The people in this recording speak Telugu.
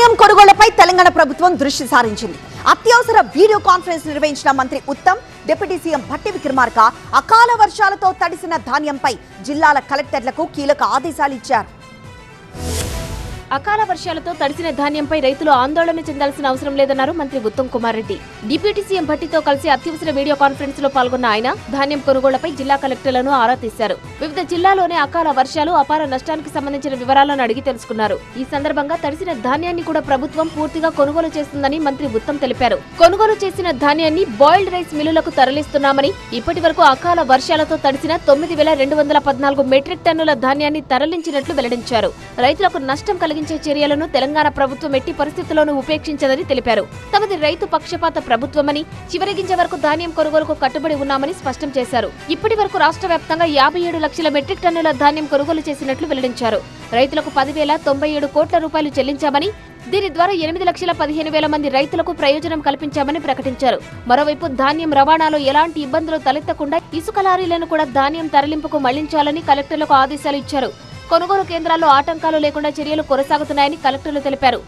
ధాన్యం కొనుగోళ్లపై తెలంగాణ ప్రభుత్వం దృష్టి సారించింది. అత్యవసర వీడియో కాన్ఫరెన్స్ నిర్వహించిన మంత్రి ఉత్తమ్, డిప్యూటీ సీఎం భట్టి విక్రమార్క అకాల వర్షాలతో తడిసిన ధాన్యంపై జిల్లాల కలెక్టర్లకు కీలక ఆదేశాలు ఇచ్చారు. అకాల వర్షాలతో తడిసిన ధాన్యంపై రైతులు ఆందోళన చెందాల్సిన అవసరం లేదన్నారు మంత్రి ఉత్తమ్ కుమార్ రెడ్డి. డిప్యూటీ సీఎం భట్టితో కలిసి అత్యవసర వీడియో కాన్ఫరెన్స్ లో పాల్గొన్న ఆయన ధాన్యం కొనుగోళ్లపై జిల్లా కలెక్టర్లను ఆరా తీశారు. వివిధ జిల్లాలోనే అకాల వర్షాలు, అపార నష్టానికి సంబంధించిన వివరాలను అడిగి తెలుసుకున్నారు. ఈ సందర్భంగా తడిసిన ధాన్యాన్ని కూడా ప్రభుత్వం పూర్తిగా కొనుగోలు చేస్తుందని మంత్రి ఉత్తమ్ తెలిపారు. కొనుగోలు చేసిన ధాన్యాన్ని బాయిల్డ్ రైస్ మిల్లులకు తరలిస్తున్నామని, ఇప్పటి వరకు అకాల వర్షాలతో తడిసిన 9,214 మెట్రిక్ టన్నుల ధాన్యాన్ని తరలించినట్లు వెల్లడించారు. రైతులకు నష్టం కలిగించే చర్యలను తెలంగాణ ప్రభుత్వం ఎట్టి పరిస్థితుల్లోనూ ఉపేక్షించదని తెలిపారు. తమది రైతు పక్షపాత ప్రభుత్వమని, చివరి గింజ వరకు ధాన్యం కొనుగోలుకు కట్టుబడి ఉన్నామని స్పష్టం చేశారు. ఇప్పటి వరకు రాష్ట్ర వ్యాప్తంగా 57 లక్షల మెట్రిక్ టన్నుల ధాన్యం కొనుగోలు చేసినట్లు వెల్లడించారు. రైతులకు 10,097 కోట్ల రూపాయలు చెల్లించామని, దీని ద్వారా 8,15,000 మంది రైతులకు ప్రయోజనం కల్పించామని ప్రకటించారు. మరోవైపు ధాన్యం రవాణాలో ఎలాంటి ఇబ్బందులు తలెత్తకుండా ఇసుక లారీలను కూడా ధాన్యం తరలింపుకు మళ్లించాలని కలెక్టర్లకు ఆదేశాలు ఇచ్చారు. కొనుగోలు కేంద్రాల్లో ఆటంకాలు లేకుండా చర్యలు కొనసాగుతున్నాయని కలెక్టర్లు తెలిపారు.